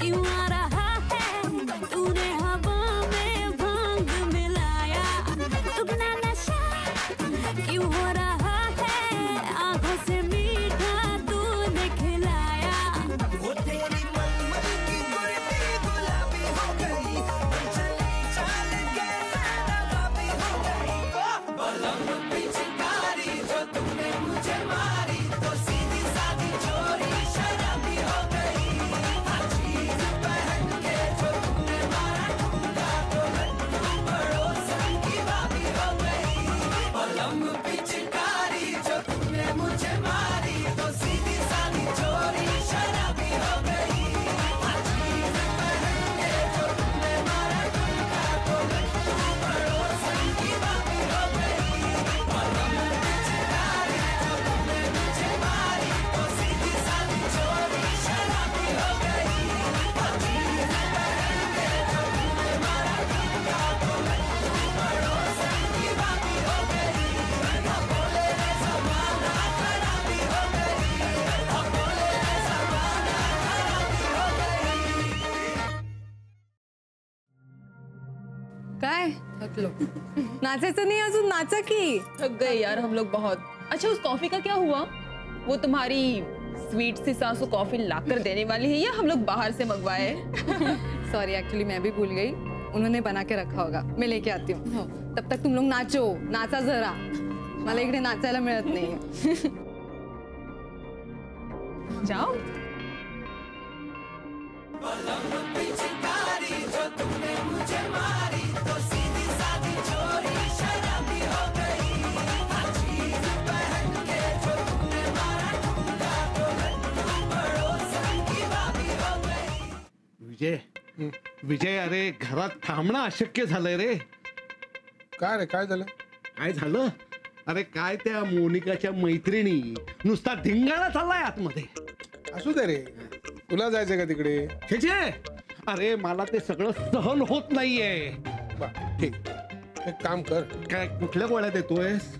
क्यों आ रहा है तूने हवा में भांग मिलाया, दुगना नशा क्यों हो रहा है, आंखों से मीठा तूने खिलाया। वो तेरी मलमल की गुर्दी गुलाबी हो गई, चली चाल के नवाबी हो गई। बलम पिचकारी जो तुमने मुझे मारी, तो सीधी सादी चोरी शराबी हो गई। चीज पहन के जो तुमने मारा ठुमका, तो लड्डू पड़ोसन की भाभी हो गई। बलम पिचकारी जो तुमने मुझे मारी, तो सीधी सादी चोरी शराबी हो गई। चीज पहन के जो तुमने मारा ठुमका, तो लड्डू पड़ोसन की भाभी हो गई। बलम पिचकारी जो तुमने मुझे मारी, तो सीधी सादी चोरी शराबी हो गई। चीज पहन के जो तुमने मारा ठुमका, तो लड्डू पड़ोसन की भाभी हो गई। बोले रे ज़माना खराबी हो गई, बोले रे ज़माना खराबी हो गई। काय थकलो नाचायचं नहीं अजून, नाचा की। थक गए यार हम लोग बहुत। अच्छा उस कॉफी का क्या हुआ? वो तुम्हारी स्वीट सी सासू कॉफी लाकर देने वाली है या हम लोग बाहर से मंगवाए? सॉरी एक्चुअली मैं भी भूल गई, उन्होंने बना के रखा होगा, मैं लेके आती हूँ। तब तक तुम लोग नाचो, नाचा जरा, मला इकडे नाचायला मिळत नाहीये। जाओ। पिचकारी जो तुमने मुझे मारी, तो सीधी सादी चोरी शराबी हो गई। चीज पहन के जो तुमने मारा ठुमका, तो लड्डू पड़ोसन की भाभी हो गई। विजय विजय, अरे घरात थांबणं अशक्य झालंय रे। काय रे, काय झालं? काय झालं? अरे काय त्या मोनिकाच्या मैत्रिणी नुसता धिंगाणा चाललाय आतमध्ये। असू दे रे, तुला जायचंय का तिकडे? छे, अरे मला ते सगळं सहन होत नाहीये। ठीक, एक काम कर, काय कुठल्या गोळ्या देतोयस?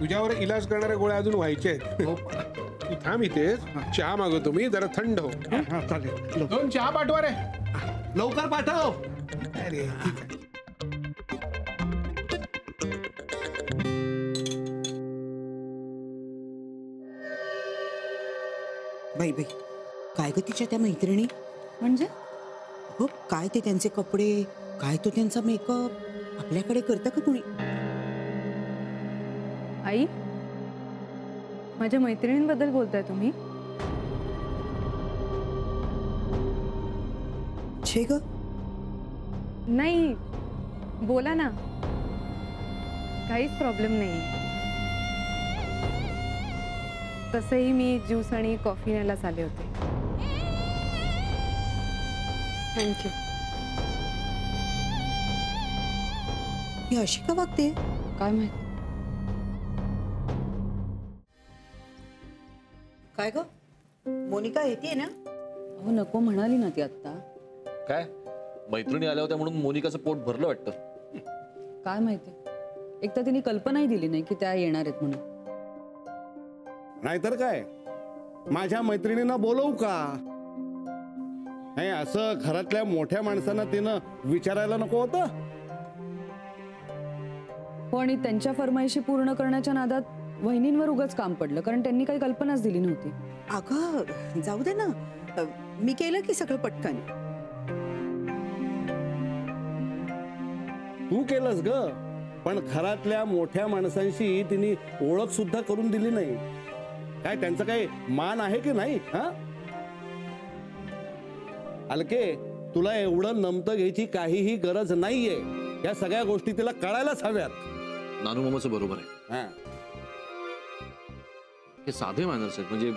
तुझ्यावर इलाज करणाऱ्या गोळ्या अजून व्हायच्या आहेत। तू थांब इथेच, चहा मागवतो मी, जरा थंड हो। हा चालेल, 2 चहा पाठवा रे। लवकर पाठव। अरे ठीक आहे। बाई बाई, काय ग तिच्या त्या मैत्रिणी? म्हणजे हो, काय ते त्यांचे कपडे, काय तो त्यांचा मेकअप, आपल्याकडे करतं का कुणी? आई, माझ्या मैत्रिणींबद्दल बोलताय तुम्ही? छे ग, नाही, बोला ना, काहीच प्रॉब्लेम नाही। तसंही मी ज्यूस आणि कॉफी न्यायलाच आले होते। थँक्यू। ही अशी का वागते? काय माहित? काय ग, मोनिका येते ना? अहो नको म्हणाली ना ती आत्ता। काय मैत्रिणी आल्या होत्या म्हणून मोनिकाचं पोट भरलं वाटतं। काय माहिती, एक तर तिने कल्पनाही दिली नाही की त्या येणार आहेत म्हणून। नाहीतर काय, माझ्या मैत्रिणींना बोलवू का? नाही, असं घरातल्या मोठ्या माणसांना तिनं विचारायला नको होतं? हो, आणि त्यांच्या फरमाईशी पूर्ण करण्याच्या नादात वहिनींवर उगाच काम पडलं, कारण त्यांनी काही कल्पनाच दिली नव्हती। अगं जाऊ दे ना, मी केलं की सगळं पटकन। तू केलंस ग, पण घरातल्या मोठ्या माणसांशी तिने ओळख सुद्धा करून दिली नाही। काय त्यांचं काही मान आहे की नाही? हा अलके, तुला एवढं नमतं घ्यायची काहीही गरज नाहीये। या सगळ्या गोष्टी तिला कळायलाच हव्यात। नानू मामाचं बरोबर आहे। हा, हे साधे मॅनर्स आहेत, म्हणजे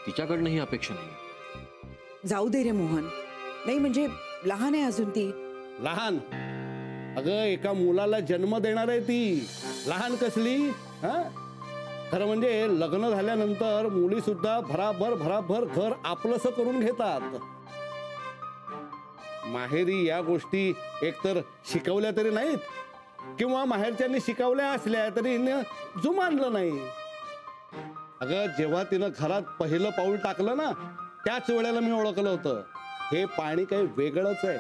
तिच्याकडनं ही अपेक्षा नाही। जाऊ दे रे मोहन, नाही म्हणजे लहान आहे अजून ती। लहान? अगं एका मुलाला जन्म देणार आहे ती, लहान कसली? हा, खरं म्हणजे लग्न झाल्यानंतर मुली सुद्धा भराभर भराभर घर आपलंसं करून घेतात। माहेरी या गोष्टी एकतर शिकवल्या तरी नाहीत, किंवा माहेरच्यांनी शिकवल्या असल्या तरी हिने जुमानलं नाही। अगं जेव्हा तिनं घरात पहिलं पाऊल टाकलं ना, त्याच वेळेला मी ओळखलं होतं हे पाणी काही वेगळंच आहे.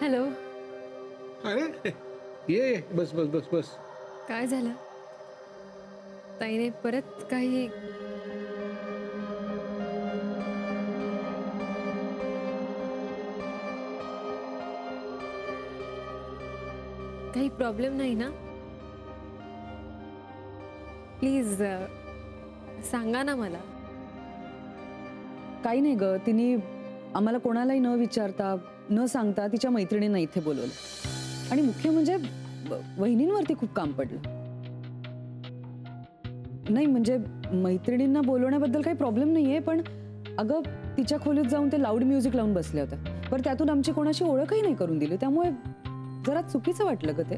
हॅलो. अरे ये बस बस बस बस. काय झालं? ताईने परत काही काही प्रॉब्लेम नाही ना? प्लीज सांगा ना मला. काही नाही ग, तिने आम्हाला कोणालाही न विचारता न सांगता तिच्या मैत्रिणींना इथे बोलवलं आणि मुख्य म्हणजे वहिनींवरती खूप काम पडलं. नाही म्हणजे मैत्रिणींना बोलवण्याबद्दल काही प्रॉब्लेम नाहीये, पण अगं तिच्या खोलीत जाऊन ते लाऊड म्युझिक लावून बसल्या होत्या, पण त्यातून आमची कोणाशी ओळखही नाही करून दिली, त्यामुळे जरा चुकीचं वाटलं ग ते.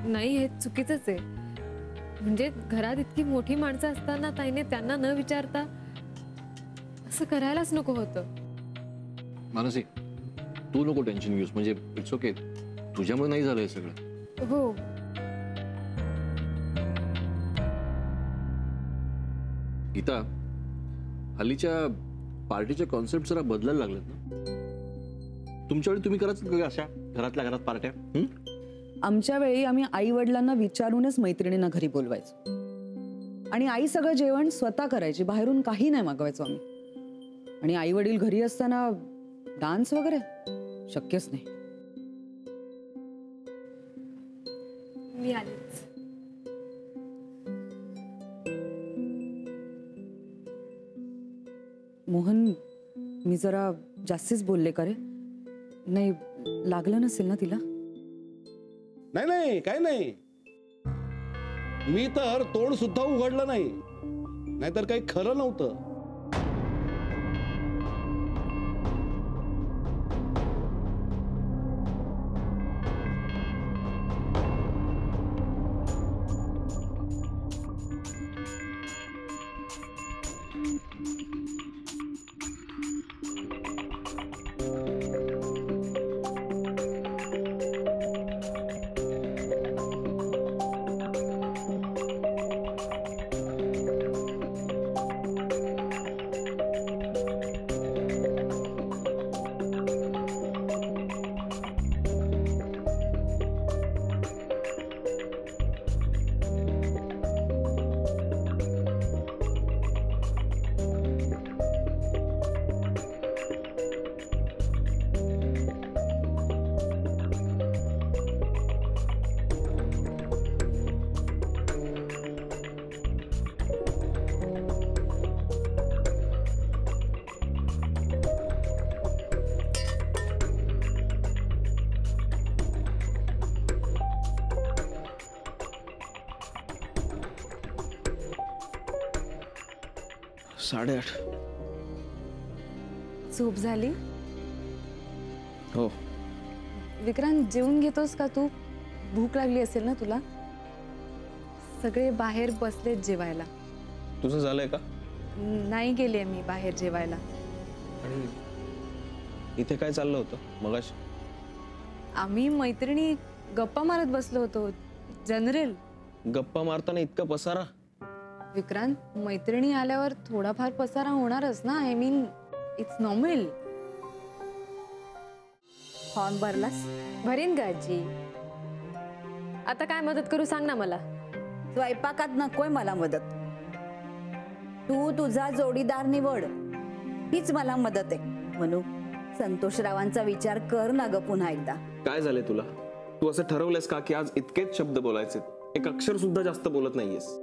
नाही, हे चुकीचंच आहे. म्हणजे घरात इतकी मोठी माणसं असताना ताईने त्यांना न विचारता असं करायलाच नको होतं. मानसी, तू नको टेन्शन घेऊस. म्हणजे इट्स ओके, तुझ्यामुळे नाही झालं हे सगळं. हो, गीता, हल्लीच्या पार्टीच्या कॉन्सेप्ट जरा बदलायला लागलेत ना. तुमच्या वेळी तुम्ही करायचं का अशा घरातल्या घरात पार्ट्या? आमच्या वेळी आम्ही आई वडिलांना विचारूनच मैत्रिणींना घरी बोलवायचो आणि आई सगळं जेवण स्वतः करायची, बाहेरून काही नाही मागवायचो आम्ही. आणि आई वडील घरी असताना डान्स वगैरे शक्यच नाही. मी आलीच. मोहन, मी जरा जास्तीच बोलले का रे? नाही लागलं नसेल ना तिला? नाही नाही, काय नाही. मी तर तोंड सुद्धा उघडलं नाही, नाहीतर काही खरं नव्हतं. साडेआठ. झोप झाली? हो. विक्रांत, जेवून घेतोस का तू? भूक लागली असेल ना तुला? सगळे बाहेर बसलेत जेवायला. तुझं झालंय का? नाही गेले मी बाहेर जेवायला. आणि इथे काय चाललं होतं मगाशी? आम्ही मैत्रिणी गप्पा मारत बसलो होतो. जनरल गप्पा मारताना इतका पसारा? विक्रांत, मैत्रिणी आल्यावर थोडाफार पसारा होणारच ना. I mean it's normal. Horn भरलास? भरीन गाजी. आता काय मदत करू सांग ना मला. स्वयंपाकात नकोय मला मदत. तू तुझा जोडीदार निवड, हीच मला मदत आहे. म्हणू संतोषरावांचा विचार कर ना ग पुन्हा एकदा. काय झाले तुला? तू असं ठरवलंस का की आज इतकेच शब्द बोलायचे, एक अक्षर सुद्धा जास्त बोलत नाहीयेस?